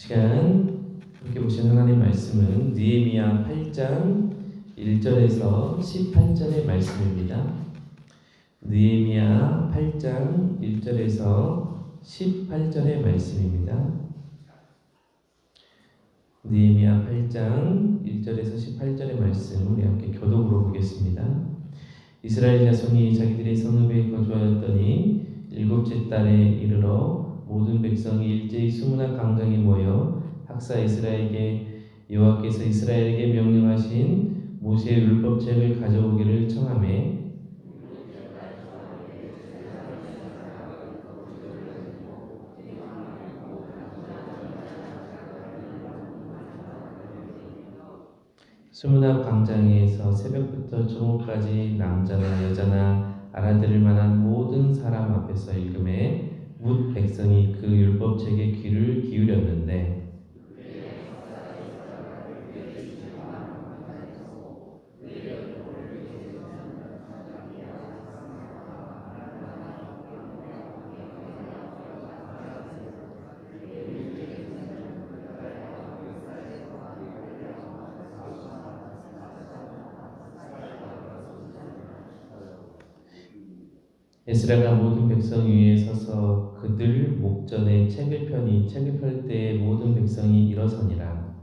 시간 함께 보신 하나님 말씀은 느헤미야 8장 1절에서 18절의 말씀입니다. 느헤미야 8장 1절에서 18절의 말씀입니다. 느헤미야 8장 1절에서 18절의 말씀 우리 함께 교독으로 보겠습니다. 이스라엘 자손이 자기들의 성읍에 거주하였더니 일곱째 달에 이르러 모든 백성이 일제히 수문학 광장에 모여 학사 에스라에게 여호와께서 이스라엘에게 명령하신 모세의 율법책을 가져오기를 청하매 수문학 광장에서 새벽부터 정오까지 남자나 여자나 알아들을 만한 모든 사람 앞에서 읽음에 뭇 백성이 그 율법책에 귀를 기울였는데 에스라가 모든 백성 위에 서서 그들 목전에 책을 펴니 책을 펼 때에 모든 백성이 일어서니라.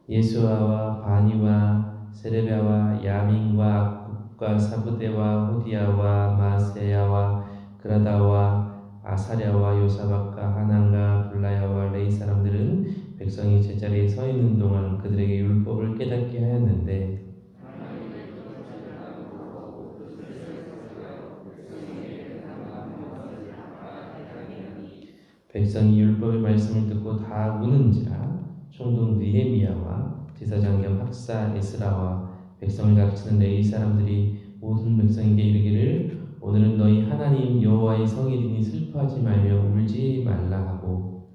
예수아와 바니와 세레비아와 야민과 악국과 사부대와 호디야와 마세야와 그라다와 아사랴와 요사박과 하난과 블라야와 레이 사람들은 백성이 제자리에 서 있는 동안 그들에게 율법을 깨닫게 하였는데 백성이 율법의 말씀을 듣고 다 우는지라. 총독 느헤미야와 제사장 겸 학사 에스라와 백성을 가르치는 레위 사람들이 모든 백성에게 이르기를 오늘은 너희 하나님 여호와의 성일이니 슬퍼하지 말며 울지 말라 하고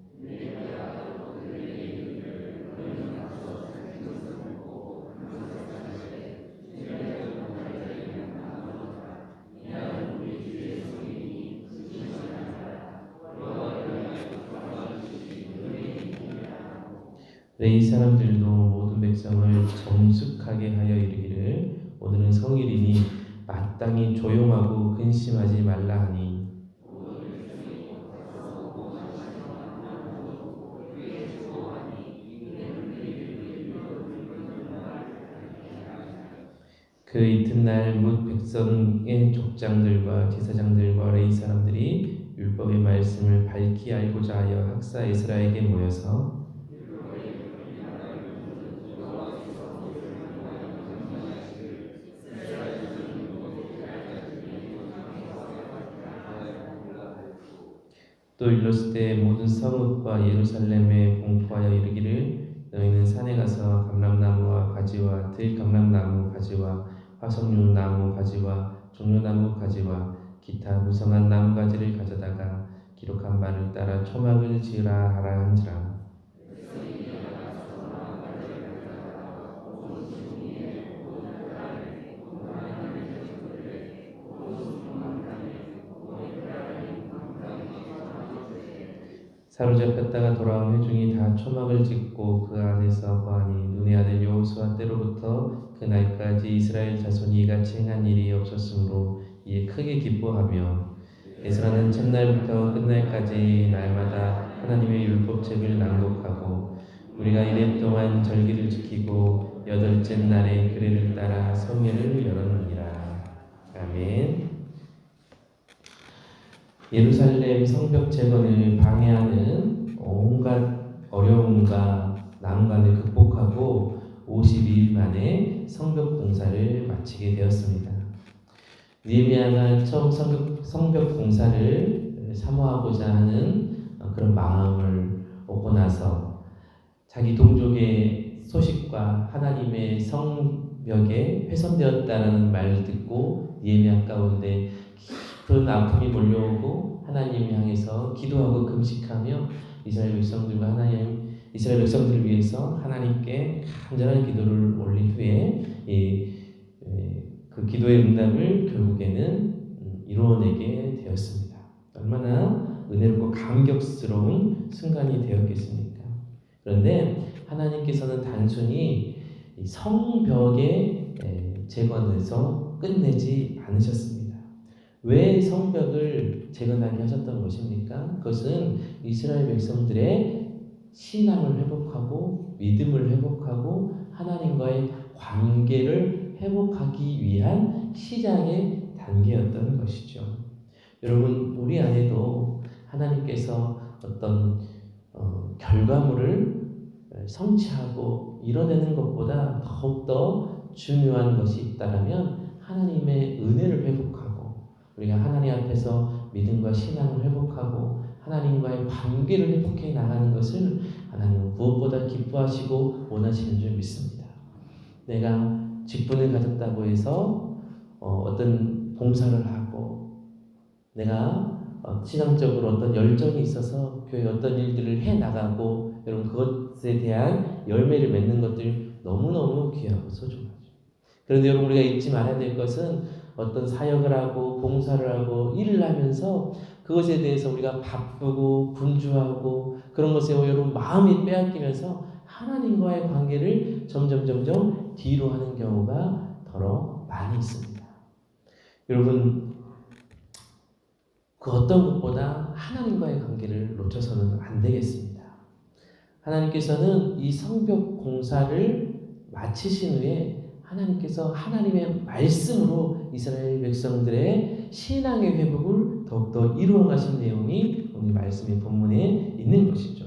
레위 사람들도 모든 백성을 정숙하게 하여 이르기를 오늘은 성일이니 마땅히 조용하고 근심하지 말라 하니 그 이튿날 뭇 백성의 족장들과 제사장들과 레위 사람들이 율법의 말씀을 밝히 알고자 하여 학사 에스라에게 모여서 또 일렀을 때 모든 성읍과 예루살렘에 공포하여 이르기를 너희는 산에 가서 감람나무와 가지와 들감람나무 가지와 화석류 나무 가지와 종려나무 가지와 기타 무성한 나무 가지를 가져다가 기록한 바를 따라 초막을 지으라 하라 한지라. 사로잡혔다가 돌아온 회중이 다 초막을 짓고 그 안에서 거하니 눈의 아들 여호수아 때로부터 그 날까지 이스라엘 자손이 이같이 행한 일이 없었으므로 이에 크게 기뻐하며 에스라는 첫날부터 끝날까지 날마다 하나님의 율법책을 낭독하고 우리가 이래 동안 절기를 지키고 여덟째 날에 규례를 따라 성회를 열었느니라. 아멘. 예루살렘 성벽 재건을 방해하는 온갖 어려움과 난관을 극복하고 52일 만에 성벽 공사를 마치게 되었습니다. 느헤미야가 처음 성벽 공사를 사모하고자 하는 그런 마음을 얻고 나서 자기 동족의 소식과 하나님의 성벽에 훼손되었다는 말을 듣고 느헤미야 가운데 그런 아픔이 몰려오고 하나님 향해서 기도하고 금식하며 이스라엘 백성들과 하나님 이스라엘 백성들을 위해서 하나님께 간절한 기도를 올린 후에 그 기도의 응답을 결국에는 이루어내게 되었습니다. 얼마나 은혜롭고 감격스러운 순간이 되었겠습니까? 그런데 하나님께서는 단순히 성벽의 재건에서 끝내지 않으셨습니다. 왜 성벽을 재건하게 하셨던 것입니까? 그것은 이스라엘 백성들의 신앙을 회복하고 믿음을 회복하고 하나님과의 관계를 회복하기 위한 시작의 단계였던 것이죠. 여러분, 우리 안에도 하나님께서 어떤 결과물을 성취하고 이뤄내는 것보다 더욱더 중요한 것이 있다면 하나님의 은혜를 회복하고 우리가 하나님 앞에서 믿음과 신앙을 회복하고 하나님과의 관계를 회복해 나가는 것을 하나님은 무엇보다 기뻐하시고 원하시는 줄 믿습니다. 내가 직분을 가졌다고 해서 어떤 봉사를 하고 내가 신앙적으로 어떤 열정이 있어서 교회 어떤 일들을 해 나가고 여러분 그것에 대한 열매를 맺는 것들 너무너무 귀하고 소중하죠. 그런데 여러분 우리가 잊지 말아야 될 것은 어떤 사역을 하고 봉사를 하고 일을 하면서 그것에 대해서 우리가 바쁘고 분주하고 그런 것에 여러분 마음이 빼앗기면서 하나님과의 관계를 점점 뒤로 하는 경우가 더러 많이 있습니다. 여러분 그 어떤 것보다 하나님과의 관계를 놓쳐서는 안 되겠습니다. 하나님께서는 이 성벽 공사를 마치신 후에 하나님께서 하나님의 말씀으로 이스라엘 백성들의 신앙의 회복을 더욱더 이루어 가신 내용이 오늘 말씀의 본문에 있는 것이죠.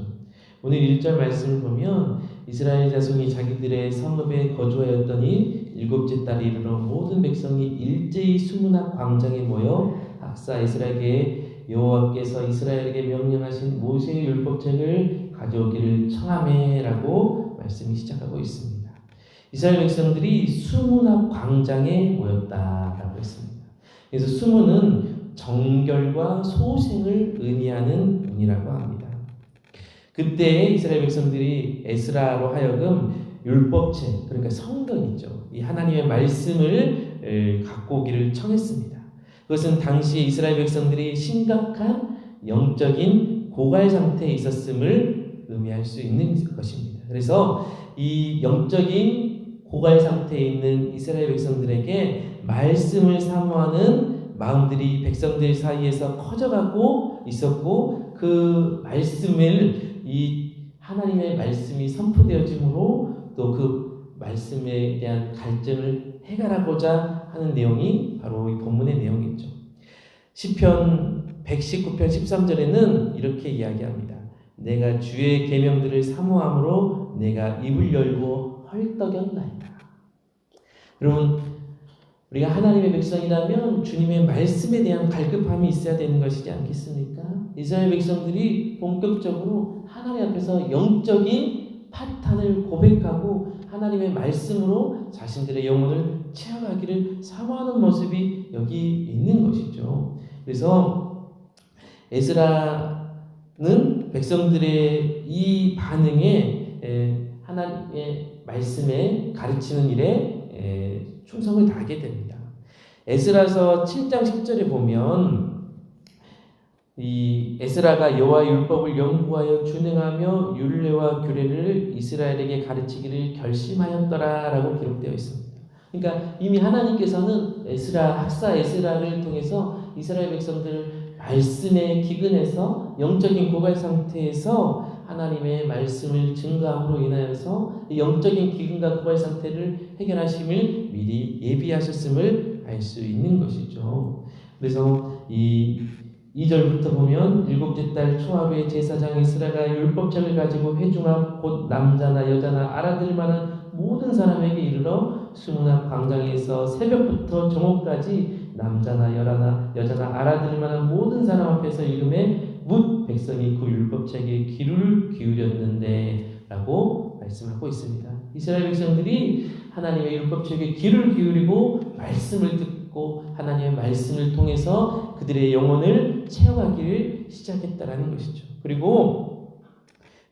오늘 1절 말씀을 보면 이스라엘 자손이 자기들의 성읍에 거주하였더니 7째 달에 이르러 모든 백성이 일제히 수문학 광장에 모여 학사 이스라엘에게 여호와께서 이스라엘에게 명령하신 모세의 율법책을 가져오기를 청하매라고 말씀이 시작하고 있습니다. 이스라엘 백성들이 수문학 광장에 모였다라고 했습니다. 그래서 수문은 정결과 소생을 의미하는 문이라고 합니다. 그때 이스라엘 백성들이 에스라로 하여금 율법책, 그러니까 성경이죠. 이 하나님의 말씀을 갖고 오기를 청했습니다. 그것은 당시 이스라엘 백성들이 심각한 영적인 고갈 상태에 있었음을 의미할 수 있는 것입니다. 그래서 이 영적인 고갈 상태에 있는 이스라엘 백성들에게 말씀을 사모하는 마음들이 백성들 사이에서 커져가고 있었고 그 말씀을 이 하나님의 말씀이 선포되어짐으로 또 그 말씀에 대한 갈증을 해결하고자 하는 내용이 바로 이 본문의 내용이죠. 시편 119편 13절에는 이렇게 이야기합니다. 내가 주의 계명들을 사모함으로 내가 입을 열고 헐떡였나이다. 여러분 우리가 하나님의 백성이라면 주님의 말씀에 대한 갈급함이 있어야 되는 것이지 않겠습니까? 이스라엘 백성들이 본격적으로 하나님 앞에서 영적인 파탄을 고백하고 하나님의 말씀으로 자신들의 영혼을 채워가기를 사모하는 모습이 여기 있는 것이죠. 그래서 에스라는 백성들의 이 반응에 하나님의 말씀에 가르치는 일에 충성을 다하게 됩니다. 에스라서 7장 10절에 보면 이 에스라가 여호와 율법을 연구하여 준행하며 율례와 규례를 이스라엘에게 가르치기를 결심하였더라라고 기록되어 있습니다. 그러니까 이미 하나님께서는 학사 에스라를 통해서 이스라엘 백성들을 말씀에 기근해서 영적인 고갈 상태에서 하나님의 말씀을 증거함으로 인하여서 영적인 기근과 고갈 상태를 해결하심을 미리 예비하셨음을 알 수 있는 것이죠. 그래서 이 2절부터 보면 7째 달 초하루에 제사장 에스라가 율법책을 가지고 회중앞 곧 남자나 여자나 알아들 만한 모든 사람에게 이르러 수문학 광장에서 새벽부터 정오까지 남자나 여자나 알아들 만한 모든 사람 앞에서 읽음에 묻 백성이 그 율법책에 귀를 기울였는데 라고 말씀하고 있습니다. 이스라엘 백성들이 하나님의 율법책에 귀를 기울이고 말씀을 듣고 하나님의 말씀을 통해서 그들의 영혼을 채워가기를 시작했다라는 것이죠. 그리고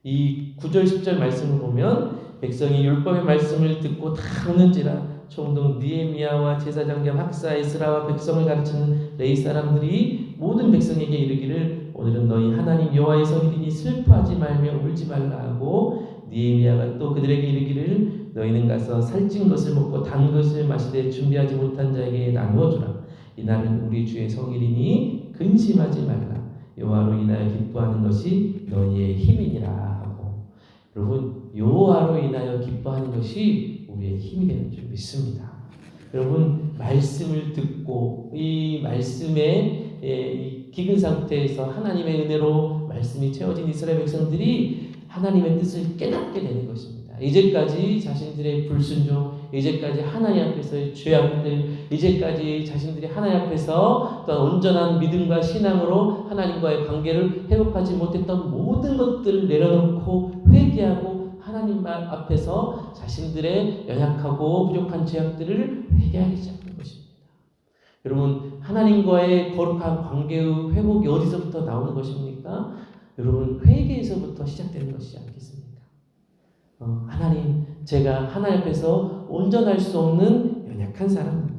이 9절 10절 말씀을 보면 백성이 율법의 말씀을 듣고 다 오는지라 총독 느헤미야와 제사장 겸 학사 에스라와 백성을 가르치는 레위 사람들이 모든 백성에게 이르기를 오늘은 너희 하나님 여호와의 성일이니 슬퍼하지 말며 울지 말라 하고 느헤미야가 또 그들에게 이르기를 너희는 가서 살찐 것을 먹고 단 것을 마시되 준비하지 못한 자에게 나누어 주라. 이날은 우리 주의 성일이니 근심하지 말라. 여호와로 인하여 기뻐하는 것이 너희의 힘이니라 하고, 여러분 여호와로 인하여 기뻐하는 것이 우리의 힘이 되는 줄 믿습니다. 여러분 말씀을 듣고 이 말씀에 이 기근 상태에서 하나님의 은혜로 말씀이 채워진 이스라엘 백성들이 하나님의 뜻을 깨닫게 되는 것입니다. 이제까지 자신들의 불순종, 이제까지 하나님 앞에서의 죄악들, 이제까지 자신들이 하나님 앞에서 또한 온전한 믿음과 신앙으로 하나님과의 관계를 회복하지 못했던 모든 것들을 내려놓고 회개하고 하나님 앞에서 자신들의 연약하고 부족한 죄악들을 회개하기 시작한 것입니다. 여러분 하나님과의 거룩한 관계의 회복이 어디서부터 나오는 것입니까? 여러분 회개에서부터 시작되는 것이지 않겠습니까? 하나님, 제가 하나님 앞에서 온전할 수 없는 연약한 사람입니다.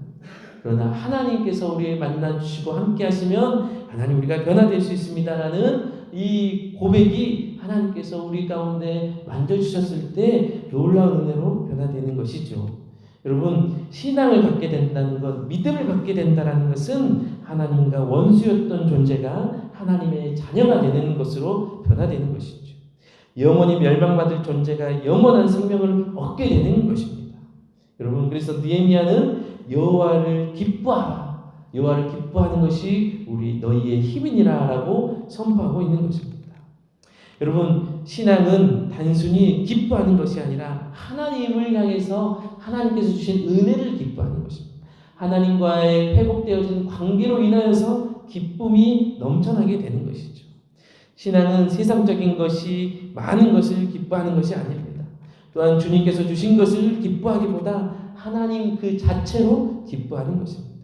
그러나 하나님께서 우리를 만나 주시고 함께 하시면 하나님 우리가 변화될 수 있습니다라는 이 고백이 하나님께서 우리 가운데 만져주셨을 때 놀라운 은혜로 변화되는 것이죠. 여러분 신앙을 갖게 된다는 것, 믿음을 갖게 된다는 것은 하나님과 원수였던 존재가 하나님의 자녀가 되는 것으로 변화되는 것이죠. 영원히 멸망받을 존재가 영원한 생명을 얻게 되는 것입니다. 여러분 그래서 느헤미야는 여호와를 기뻐하라, 여호와를 기뻐하는 것이 우리 너희의 힘이니라라고 선포하고 있는 것입니다. 여러분 신앙은 단순히 기뻐하는 것이 아니라 하나님을 향해서 하나님께서 주신 은혜를 기뻐하는 것입니다. 하나님과의 회복되어진 관계로 인하여서 기쁨이 넘쳐나게 되는 것이죠. 신앙은 세상적인 것이 많은 것을 기뻐하는 것이 아닙니다. 또한 주님께서 주신 것을 기뻐하기보다 하나님 그 자체로 기뻐하는 것입니다.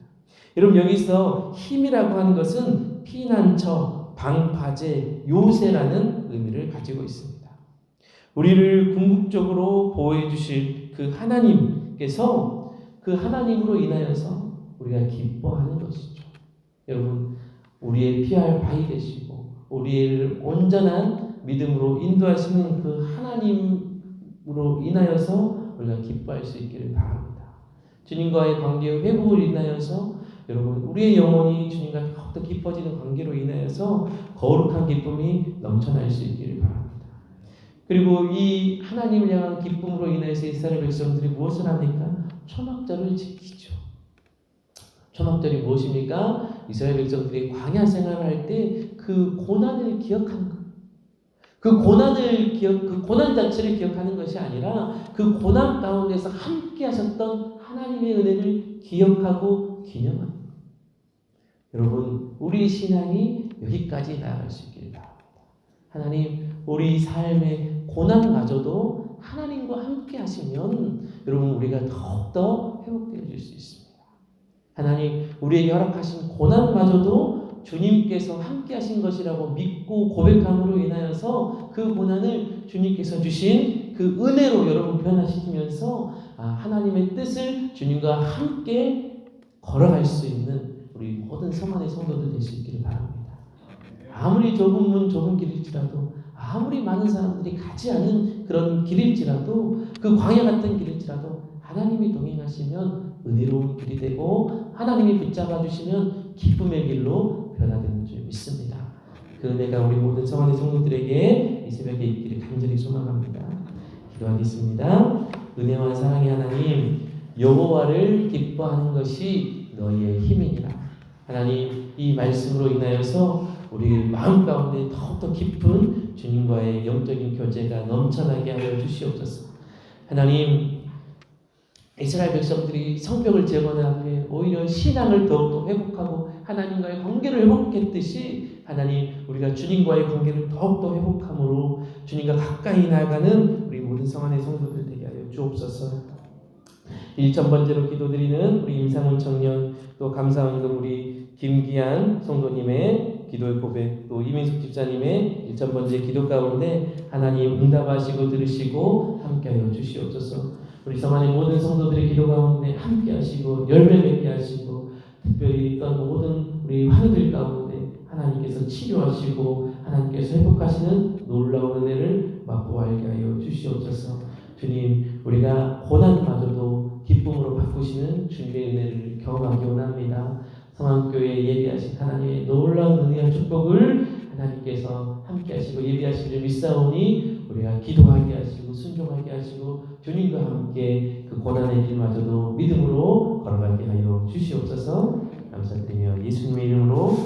여러분 여기서 힘이라고 하는 것은 피난처, 방파제, 요새라는 의미를 가지고 있습니다. 우리를 궁극적으로 보호해 주실 그 하나님께서 그 하나님으로 인하여서 우리가 기뻐하는 것이죠. 여러분 우리의 피할 바위 되시고 우리를 온전한 믿음으로 인도하시는 그 하나님으로 인하여서 우리가 기뻐할 수 있기를 바랍니다. 주님과의 관계의 회복을 인하여서 여러분 우리의 영혼이 주님과 더욱더 깊어지는 관계로 인하여서 거룩한 기쁨이 넘쳐날 수 있기를 바랍니다. 그리고 이 하나님을 향한 기쁨으로 인해서 이스라엘 백성들이 무엇을 합니까? 초막절을 지키죠. 초막절이 무엇입니까? 이스라엘 백성들이 광야 생활을 할 때 그 고난을 기억하는 것. 그 고난 자체를 기억하는 것이 아니라 그 고난 가운데서 함께 하셨던 하나님의 은혜를 기억하고 기념하는 것. 여러분, 우리 신앙이 여기까지 나아갈 수 있기를 바랍니다. 하나님, 우리 삶의 고난마저도 하나님과 함께 하시면 여러분 우리가 더욱더 회복되어질 수 있습니다. 하나님, 우리에게 허락하신 고난마저도 주님께서 함께 하신 것이라고 믿고 고백함으로 인하여서 그 고난을 주님께서 주신 그 은혜로 여러분 변화시키면서 하나님의 뜻을 주님과 함께 걸어갈 수 있는 우리 모든 성안의 성도들 될 수 있기를 바랍니다. 아무리 좁은 문 좁은 길일지라도 아무리 많은 사람들이 가지 않은 그런 길일지라도 그 광야 같은 길일지라도 하나님이 동행하시면 은혜로운 길이 되고 하나님이 붙잡아 주시면 기쁨의 길로 변화되는 줄 믿습니다. 그 은혜가 우리 모든 성안의 성도들에게 이 새벽에 있기를 간절히 소망합니다. 기도하겠습니다. 은혜와 사랑의 하나님, 여호와를 기뻐하는 것이 너희의 힘이니라. 하나님, 이 말씀으로 인하여서 우리 마음 가운데 더욱더 깊은 주님과의 영적인 교제가 넘쳐나게 하여 주시옵소서. 하나님, 이스라엘 백성들이 성벽을 재건한 후에 오히려 신앙을 더욱더 회복하고 하나님과의 관계를 회복했듯이 하나님, 우리가 주님과의 관계를 더욱더 회복함으로 주님과 가까이 나아가는 우리 모든 성안의 성도들 되게 하여 주옵소서. 1,000번째로 기도드리는 우리 임상훈 청년, 또 감사원금 우리 김기한 성도님의 기도의 고백, 또 이민숙 집사님의 1000번째 기도 가운데 하나님 응답하시고 들으시고 함께하여 주시옵소서. 우리 성안의 모든 성도들의 기도 가운데 함께하시고 열매 맺게 하시고 특별히 있던 모든 우리 환우들 가운데 하나님께서 치료하시고 하나님께서 회복하시는 놀라운 은혜를 맛보알게 하여 주시옵소서. 주님, 우리가 고난마저도 기쁨으로 바꾸시는 주님의 은혜를 경험하기 원합니다. 성안교회에 예비하신 하나님의 놀라운 은혜와 축복을 하나님께서 함께 하시고 예비하실 줄 믿사오니 우리가 기도하게 하시고 순종하게 하시고 주님과 함께 그 고난의 길마저도 믿음으로 걸어가게 하여 주시옵소서. 감사드리며 예수님의 이름으로